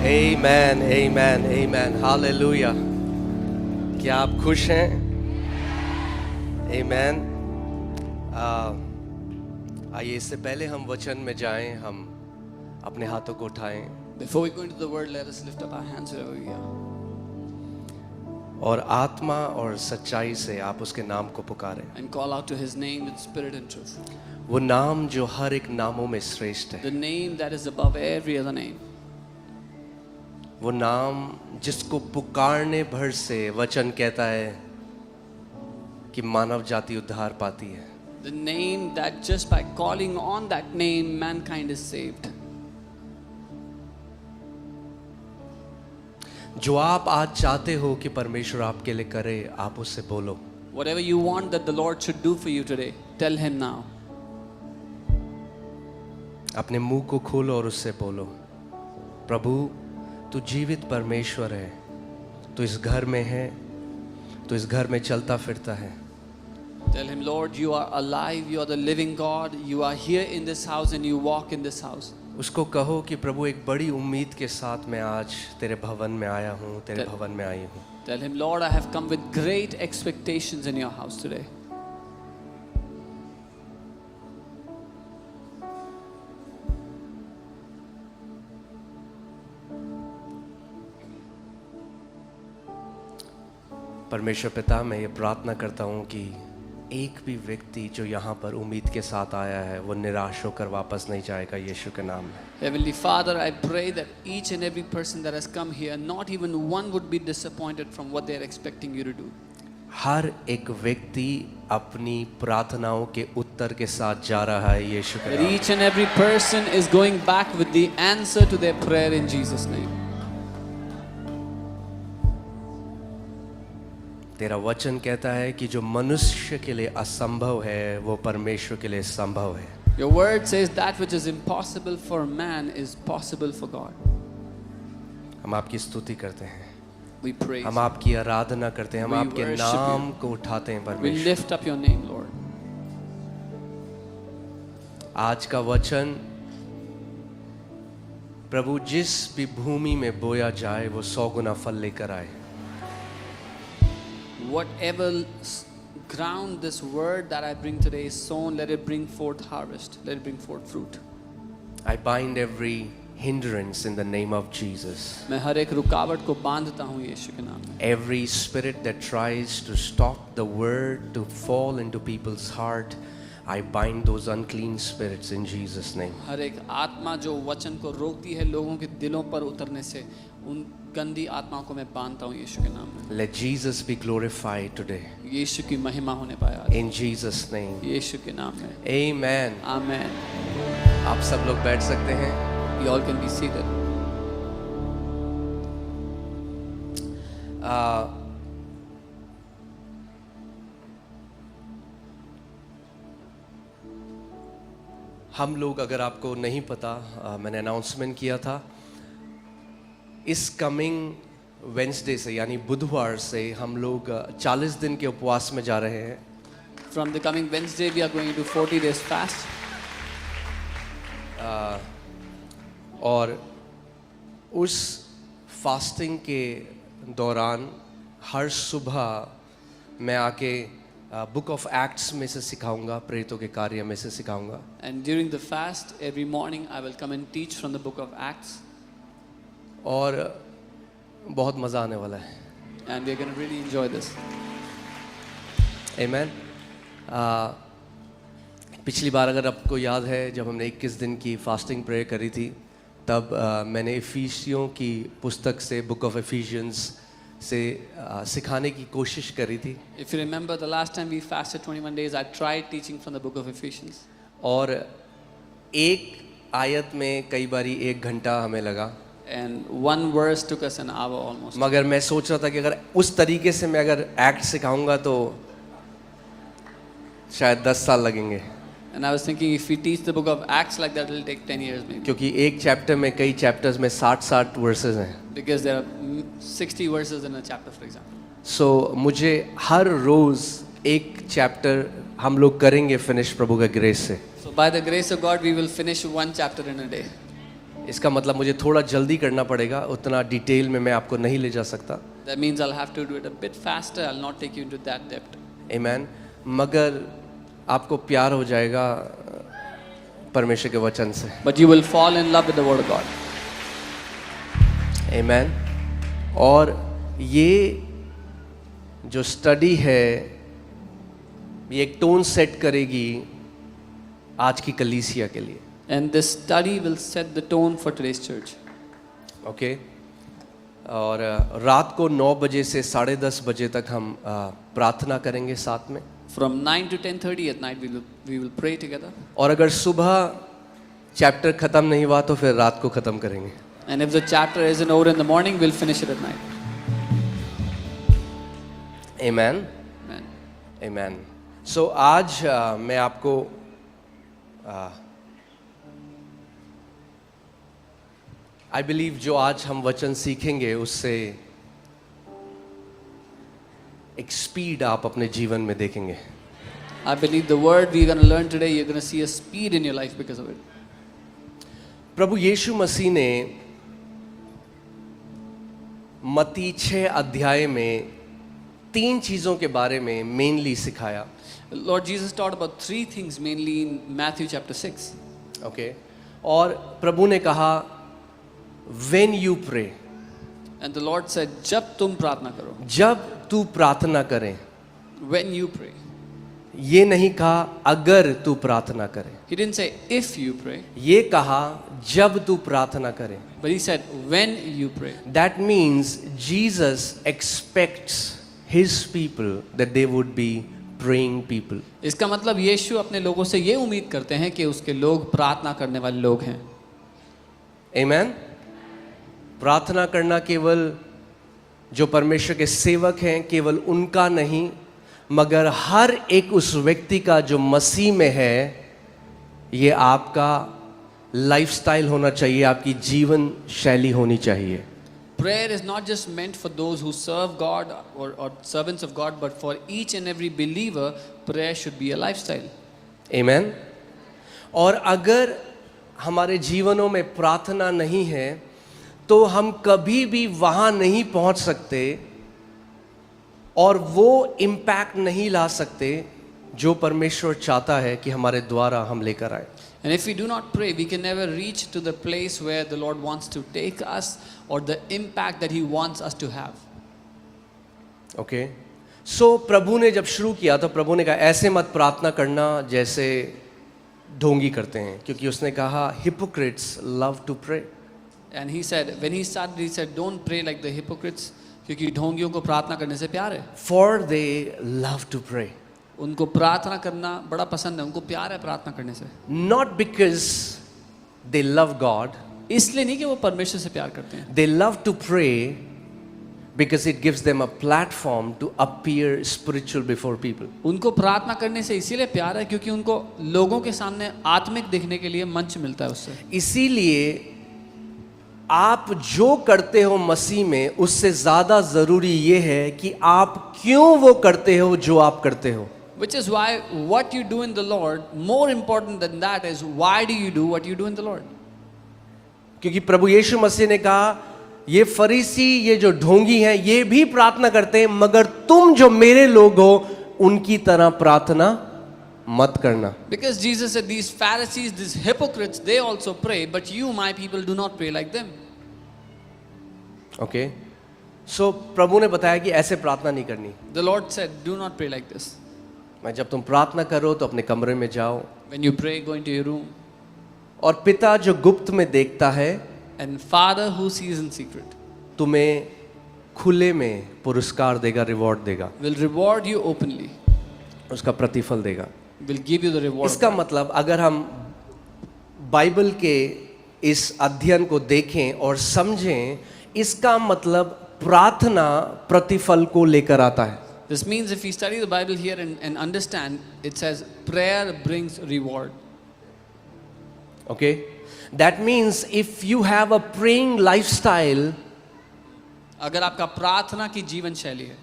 Amen, amen, amen. Hallelujah. क्या आप खुश हैं? Amen. आइए इससे पहले हम वचन में जाएं, हम अपने हाथों को उठाएं Before we go into the word, let us lift up our hands wherever we are. और आत्मा और सच्चाई से आप उसके नाम को पुकारें. And call out to his name with spirit and truth. वो नाम जो हर एक नामों में श्रेष्ठ है. The name that is above every other name. वो नाम जिसको पुकारने भर से वचन कहता है कि मानव जाति उद्धार पाती है. The name that just by calling on that name, mankind is saved. जो आप आज चाहते हो कि परमेश्वर आपके लिए करे, आप उससे बोलो. Whatever you want that the Lord should do for you today, tell him now. अपने मुंह को खोलो और उससे बोलो, प्रभु तू जीवित परमेश्वर है, तू इस घर में है, तू इस घर में चलता फिरता है. Tell him, Lord, you are alive, you are the living God, you are here in this house and you walk in this house. उसको कहो कि प्रभु एक बड़ी उम्मीद के साथ मैं आज तेरे भवन में आया हूँ, तेरे भवन में आई हूँ. Tell him, Lord, I have come with great expectations in your house today. परमेश्वर पिता, मैं ये प्रार्थना करता हूँ कि एक भी व्यक्ति जो यहाँ पर उम्मीद के साथ आया है वो निराश होकर वापस नहीं जाएगा, यीशु के नाम में. Heavenly Father, I pray that each and every person that has come here, not even one would be disappointed from what they are expecting you to do. हर एक व्यक्ति अपनी प्रार्थनाओं के उत्तर के साथ जा रहा है, यीशु के That नाम. each and every person is going back with the answer to their prayer in Jesus' name. तेरा वचन कहता है कि जो मनुष्य के लिए असंभव है वो परमेश्वर के लिए संभव है. Your word says that which is impossible for man is possible for God. हम आपकी स्तुति करते हैं, We praise हम you. आपकी आराधना करते हैं, हम We आपके worship नाम you. को उठाते हैं We परमेश्वर. lift up your name, Lord. आज का वचन प्रभु जिस भी भूमि में बोया जाए वो 100 गुना फल लेकर आए. Whatever ground this word that I bring today is sown, let it bring forth harvest. Let it bring forth fruit. I bind every hindrance in the name of Jesus. मैं हर एक रुकावट को बांधता हूँ यीशु के नाम में. Every spirit that tries to stop the word to fall into people's heart, I bind those unclean spirits in Jesus' name. हर एक आत्मा जो वचन को रोकती है लोगों के दिलों पर उतरने से, उन गंदी आत्माओं को मैं बांधता हूँ यीशु के नाम में. Let Jesus be glorified today. यीशु की महिमा होने पाए आज. In Jesus' name. यीशु के नाम में. Amen. Amen. आप सब लोग बैठ सकते हैं. You all can be seated. हम लोग, अगर आपको नहीं पता, मैंने अनाउंसमेंट किया था, इस कमिंग वेंसडे से यानी बुधवार से हम लोग 40 दिन के उपवास में जा रहे हैं. From the coming Wednesday, we are going to 40 days fast. और उस फास्टिंग के दौरान हर सुबह मैं आके बुक ऑफ एक्ट्स में से सिखाऊंगा, प्रेरितों के कार्य में से सिखाऊंगा. And during the fast, every morning I will come and teach from the book of Acts. और बहुत मज़ा आने वाला है. And we are going to really enjoy this. Amen. पिछली बार अगर आपको याद है, जब हमने 21 दिन की फास्टिंग प्रेयर करी थी, तब मैंने इफिसियों की पुस्तक से, बुक ऑफ एफिशियंस से सिखाने की कोशिश करी थी. If you remember, the last time we fasted 21 days, I tried teaching from the book of Ephesians. और एक आयत में कई बारी 1 घंटा हमें लगा. And one verse took us an hour almost. मगर मैं सोच रहा था कि अगर उस तरीके से मैं अगर एक्ट सिखाऊंगा तो शायद 10 साल लगेंगे. And I was thinking, if we teach the book of Acts like that, it will take 10 years maybe. क्योंकि एक चैप्टर में, कई चैप्टर्स में 60 वर्सेस हैं. Because there are 60 verses in a chapter, for example. सो मुझे हर रोज़ एक चैप्टर हम लोग करेंगे फिनिश प्रभु का ग्रेस से. So by the grace of God, we will finish one chapter in a day. इसका मतलब मुझे थोड़ा जल्दी करना पड़ेगा, उतना डिटेल में मैं आपको नहीं ले जा सकता। That means I'll have to do it a bit faster. I'll not take you into that depth. आमेन। मगर आपको प्यार हो जाएगा परमेश्वर के वचन से। But you will fall in love with the word of God. आमेन। और ये जो स्टडी है ये एक टोन सेट करेगी आज की कलीसिया के लिए। And this study will set the tone for today's church. Okay और रात को 9 बजे से 10:30 बजे तक हम प्रार्थना करेंगे साथ में। From 9 to 10:30 at night, we will pray together. और अगर सुबह चैप्टर ख़त्म नहीं हुआ तो फिर रात को ख़त्म करेंगे। And if the chapter isn't over in the morning, we'll finish it at night. Amen. Amen. Amen. So आज मैं आपको आई बिलीव जो आज हम वचन सीखेंगे उससे एक स्पीड आप अपने जीवन में देखेंगे। I believe the word we're going to learn today, you're going to see a speed in your life because of it. प्रभु यीशु मसीह ने मत्ती 6 अध्याय में 3 चीज़ों के बारे में मेनली सिखाया। Lord Jesus taught about 3 things mainly in Matthew chapter 6. Okay और प्रभु ने कहा when you pray, And the Lord said, जब तुम प्रार्थना करो, जब तू प्रार्थना करें, when you pray. ये नहीं कहा अगर तू प्रार्थना करे, He didn't say if you pray, ये कहा जब तू प्रार्थना करे। but he said when you pray. That means Jesus expects his people that they would be praying people. इसका मतलब यीशु अपने लोगों से ये उम्मीद करते हैं कि उसके लोग प्रार्थना करने वाले लोग हैं। Amen? प्रार्थना करना केवल जो परमेश्वर के सेवक हैं केवल उनका नहीं, मगर हर एक उस व्यक्ति का जो मसीह में है, ये आपका लाइफस्टाइल होना चाहिए, आपकी जीवन शैली होनी चाहिए। Prayer is not just meant for those who serve God or servants of God, but for each and every believer, prayer should be a lifestyle. Amen? और अगर हमारे जीवनों में प्रार्थना नहीं है तो हम कभी भी वहाँ नहीं पहुँच सकते और वो इम्पैक्ट नहीं ला सकते जो परमेश्वर चाहता है कि हमारे द्वारा हम लेकर आए। And if we do not pray, we can never reach to the place where the Lord wants to take us or the impact that He wants us to have. Okay so प्रभु ने जब शुरू किया तो प्रभु ने कहा ऐसे मत प्रार्थना करना जैसे ढोंगी करते हैं, क्योंकि उसने कहा hypocrites love to pray. And He said, when He started, He said, don't pray like the hypocrites, क्योंकि ढोंगियों को प्रार्थना करने से प्यार है। For they love to pray. उनको प्रार्थना करना बड़ा पसंद है, उनको प्यार है प्रार्थना करने से। Not because they love God, इसलिए नहीं कि वो परमेश्वर से प्यार करते हैं, they love to pray because it gives them a platform to appear spiritual before people. उनको प्रार्थना करने से इसीलिए प्यार है क्योंकि उनको लोगों के सामने आत्मिक दिखने के लिए मंच मिलता है उससे। इसीलिए आप जो करते हो मसीह में उससे ज़्यादा ज़रूरी ये है कि आप क्यों वो करते हो जो आप करते हो। Which is why what you do in the Lord, more important than that is why do you do what you do in the Lord? क्योंकि प्रभु यीशु मसीह ने कहा ये फरीसी ये जो ढोंगी हैं ये भी प्रार्थना करते हैं, मगर तुम जो मेरे लोग हो उनकी तरह प्रार्थना मत करना। Because Jesus said these Pharisees, these hypocrites, they also pray, but you my people do not pray like them. Okay so प्रभु ने बताया कि ऐसे प्रार्थना नहीं करनी। The Lord said, do not pray like this. मैं जब तुम प्रार्थना करो तो अपने कमरे में जाओ When you pray, go into your room. और पिता जो गुप्त में देखता है And Father who sees in secret तुम्हें खुले में पुरस्कार देगा, रिवॉर्ड देगा, will reward you openly, उसका प्रतिफल देगा। will give you the reward. इसका मतलब अगर हम बाइबल के इस अध्ययन को देखें और समझें, इसका मतलब प्रार्थना प्रतिफल को लेकर आता है। This means if we study the Bible here and understand, it says prayer brings reward. Okay? That means if you have a praying lifestyle, अगर आपका प्रार्थना की जीवन शैली है,